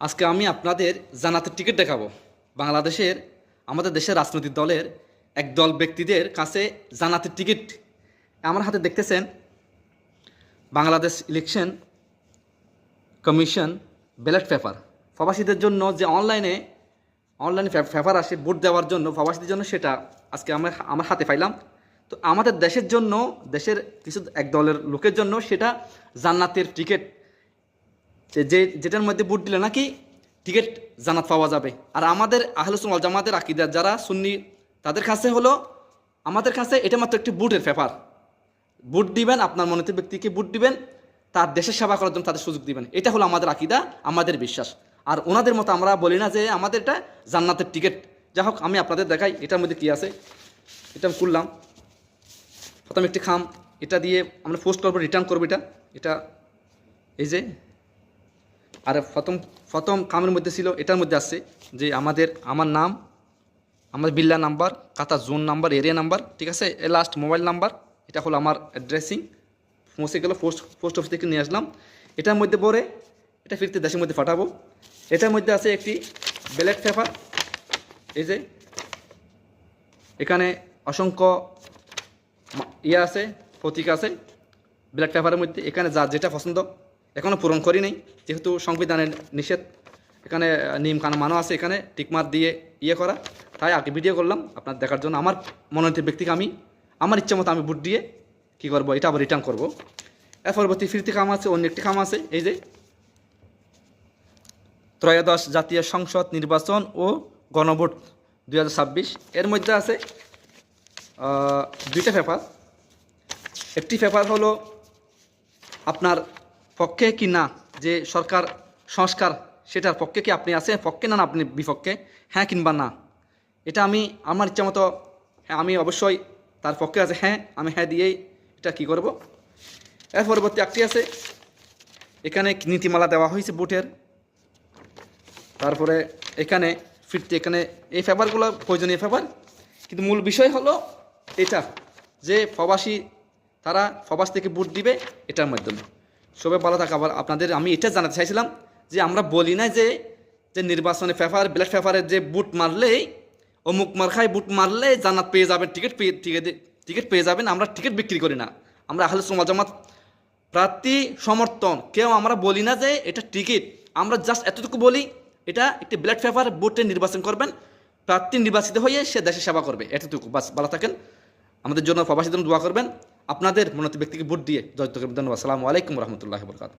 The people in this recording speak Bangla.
আজকে আমি আপনাদের জান্নাতের টিকিট দেখাবো। বাংলাদেশের আমাদের দেশের রাজনৈতিক দলের একদল ব্যক্তিদের কাছে জান্নাতের টিকিট আমার হাতে দেখতেছেন। Bangladesh election commission ballot paper প্রবাসীদের জন্য যে অনলাইনে পেপার আসে ভোট দেওয়ার জন্য প্রবাসীদের জন্য, সেটা আজকে আমার হাতে পাইলাম। তো আমাদের দেশের জন্য, দেশের কিছু এক দলের লোকের জন্য সেটা জান্নাতের টিকিট, যেটার মধ্যে ভোট দিলে নাকি টিকিট জান্নাত পাওয়া যাবে। আর আমাদের আহলে সুন্নাত ওয়াল জামাতের আকীদা যারা সুন্নি, তাদের কাছে হলো, আমাদের কাছে এটা মাত্র একটি ভোটের পেপার। ভোট দিবেন, আপনার মনোনীত ব্যক্তিকে ভোট দিবেন, তার দেশের সেবা করার জন্য তাদের সুযোগ দিবেন। এটা হলো আমাদের আকীদা, আমাদের বিশ্বাস। আর ওনাদের মতো আমরা বলি না যে আমাদের এটা জান্নাতের টিকিট। যাই হোক, আমি আপনাদের দেখাই এটার মধ্যে কী আছে। এটা আমি করলাম, প্রথমে একটি খাম, এটা দিয়ে আমরা পোস্ট করবো, রিটার্ন করবো। এটা এই যে, আর প্রথম কামের মধ্যে ছিল, এটার মধ্যে আসছে যে আমার নাম, আমার বিল্লা নাম্বার, কাতা জোন নাম্বার, এরিয়া নাম্বার, ঠিক আছে, লাস্ট মোবাইল নাম্বার। এটা হলো আমার অ্যাড্রেসিং। পৌঁছে গেল, পোস্ট অফিস থেকে নিয়ে আসলাম। এটার মধ্যে পরে এটা ফিরতে দেশের মধ্যে পাঠাবো। এটার মধ্যে আছে একটি ব্যালট পেপার। এই যে এখানে অসংখ্য ইয়ে আছে, প্রতীক আছে ব্যালট পেপারের মধ্যে। এখানে যার যেটা পছন্দ, এখনও পূরণ করি নেই যেহেতু সংবিধানের নিষেধ। এখানে নিয়ম কানুন মানো আছে, এখানে টিকমার দিয়ে ইয়ে করা, তাই আগে ভিডিও করলাম আপনার দেখার জন্য। আমার মনোনীত ব্যক্তিকে আমি আমার ইচ্ছা মতো আমি ভোট দিয়ে কী করবো, এটা আবার রিটার্ন করবো। এর পরবর্তী ফিরতি কাম আছে, অন্য একটি কাম আছে। এই যে ত্রয়োদশ জাতীয় সংসদ নির্বাচন ও গণভোট 2026, এর মধ্যে আছে দুইটা পেপার। একটি পেপার হলো আপনার পক্ষে কি না, যে সরকার সংস্কার সেটার পক্ষে কি আপনি আছেন, পক্ষে না আপনি বিপক্ষে, হ্যাঁ কিংবা না। এটা আমি আমার ইচ্ছা মতো, হ্যাঁ আমি অবশ্যই তার পক্ষে আছে, হ্যাঁ আমি হ্যাঁ দিয়েই এটা কী করব। এর পরবর্তী একটি আছে, এখানে নীতিমালা দেওয়া হয়েছে ভোটের। তারপরে এখানে এখানে এই পেপারগুলো প্রয়োজনীয় পেপার, কিন্তু মূল বিষয় হলো এটা যে প্রবাসী, তারা প্রবাস থেকে ভোট দিবে এটার মাধ্যমে। সবাই ভালো থাকা। আবার আপনাদের আমি এটা জানাতে চাইছিলাম যে আমরা বলি না যে নির্বাচনে পেপার, ব্যালট পেপারের যে বুট মারলেই, অমুক মার্কায় বুট মারলে জান্নাত পেয়ে যাবেন, টিকিট পেয়ে যাবেন। আমরা টিকিট বিক্রি করি না। আমরা আহলে সুন্নাত ওয়াল জামাত প্রার্থী সমর্থন কেউ আমরা বলি না যে এটা টিকিট। আমরা জাস্ট এতটুকু বলি, এটা একটি ব্যালট পেপার, ভোটে নির্বাচন করবেন, প্রার্থী নির্বাচিত হয়ে সে দেশের সেবা করবে, এতটুকু বাস। ভালো থাকেন, আমাদের জন্য প্রবাসীদের জন্য দোয়া করবেন, আপনাদের মনোনীত ব্যক্তিকে ভোট দিয়ে জয়যুক্ত করবেন। ধন্যবাদ। আসসালামু আলাইকুম রহমতুল্লাহি ওয়া বারাকাতুহু।